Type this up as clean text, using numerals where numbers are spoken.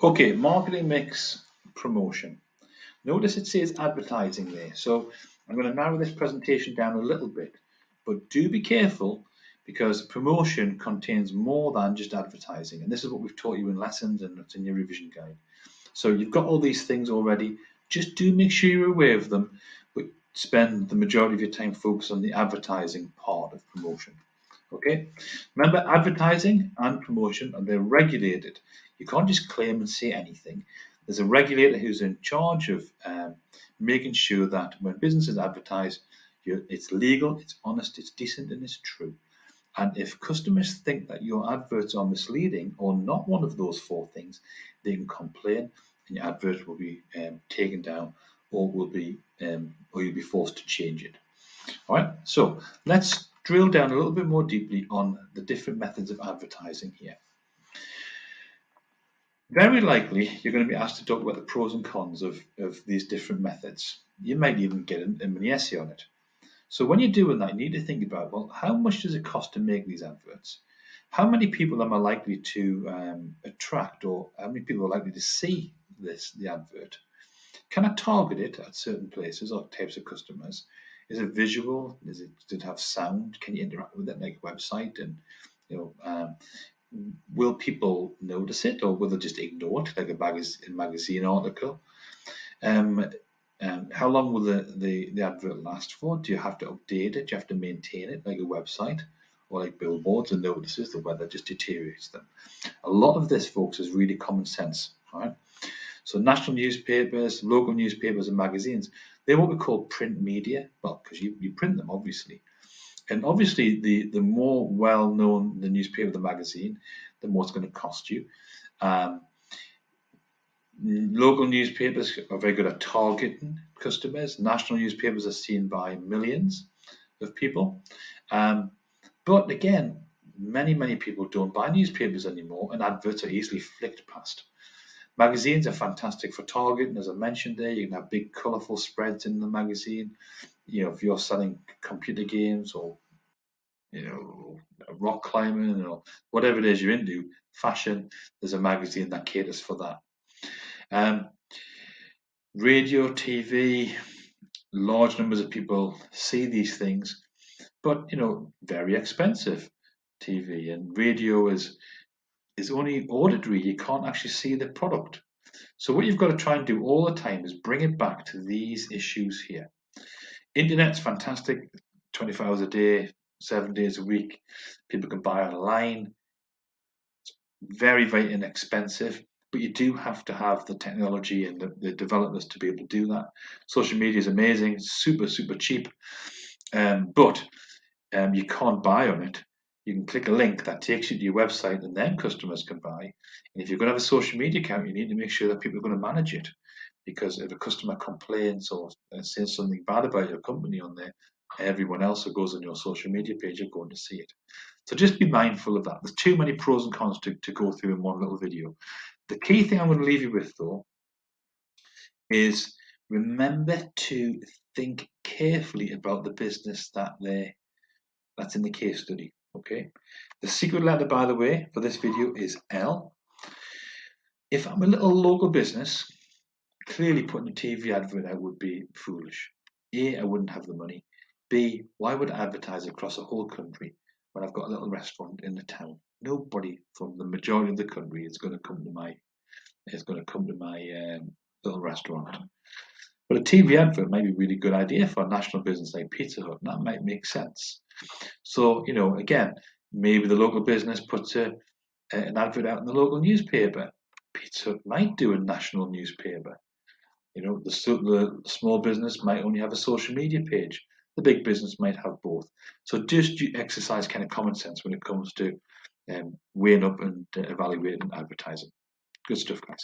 Okay, marketing mix promotion. Notice it says advertising there. So I'm going to narrow this presentation down a little bit, but do be careful because promotion contains more than just advertising. And this is what we've taught you in lessons and it's in your revision guide. So you've got all these things already. Just do make sure you're aware of them, but spend the majority of your time focused on the advertising part of promotion. Okay, remember advertising and promotion, and they're regulated. You can't just claim and say anything. There's a regulator who's in charge of making sure that when businesses advertise, it's legal, it's honest, it's decent, and it's true. And if customers think that your adverts are misleading or not one of those four things, they can complain, and your advert will be taken down, or you'll be forced to change it. All right, so let's drill down a little bit more deeply on the different methods of advertising here. Very likely, you're going to be asked to talk about the pros and cons of these different methods. You might even get a mini essay on it. So when you're doing that, you need to think about, well, how much does it cost to make these adverts? How many people am I likely to attract, or how many people are likely to see the advert? Can I target it at certain places or types of customers? Is it visual? Does it have sound? Can you interact with it like a website? And will people notice it, or will they just ignore it like a magazine article? How long will the advert last for? Do you have to update it? Do you have to maintain it like a website or like billboards and notices? The weather just deteriorates them. A lot of this, folks, is really common sense, right? So national newspapers, local newspapers and magazines, they're what we call print media, well, because you print them, obviously. And obviously, the more well-known the newspaper, the magazine, the more it's going to cost you. Local newspapers are very good at targeting customers. National newspapers are seen by millions of people. But again, many people don't buy newspapers anymore, and adverts are easily flicked past. Magazines are fantastic for targeting, as I mentioned there. You can have big, colourful spreads in the magazine. If you're selling computer games or rock climbing or whatever it is you're into, fashion, there's a magazine that caters for that. Radio, TV, large numbers of people see these things, but very expensive. TV and radio is only auditory. You can't actually see the product. So what you've got to try and do all the time is bring it back to these issues here. Internet's fantastic, 24 hours a day, 7 days a week. People can buy online. It's very inexpensive, but you do have to have the technology and the developers to be able to do that. Social media is amazing, super cheap, but you can't buy on it. You can click a link that takes you to your website and then customers can buy. And if you're going to have a social media account, you need to make sure that people are going to manage it. Because if a customer complains or says something bad about your company on there, everyone else who goes on your social media page are going to see it. So just be mindful of that. There's too many pros and cons to go through in one little video. The key thing I'm going to leave you with, though, is remember to think carefully about the business that's in the case study. Okay, the secret letter, by the way, for this video is L. If I'm a little local business, clearly putting a TV advert out would be foolish. A, I wouldn't have the money. B, why would I advertise across a whole country when I've got a little restaurant in the town? Nobody from the majority of the country is going to come to my little restaurant. But a TV advert might be a really good idea for a national business like Pizza Hut, and that might make sense. So, again, maybe the local business puts an advert out in the local newspaper. Pizza Hut might do a national newspaper. The small business might only have a social media page. The big business might have both. So just exercise kind of common sense when it comes to weighing up and evaluating advertising. Good stuff, guys.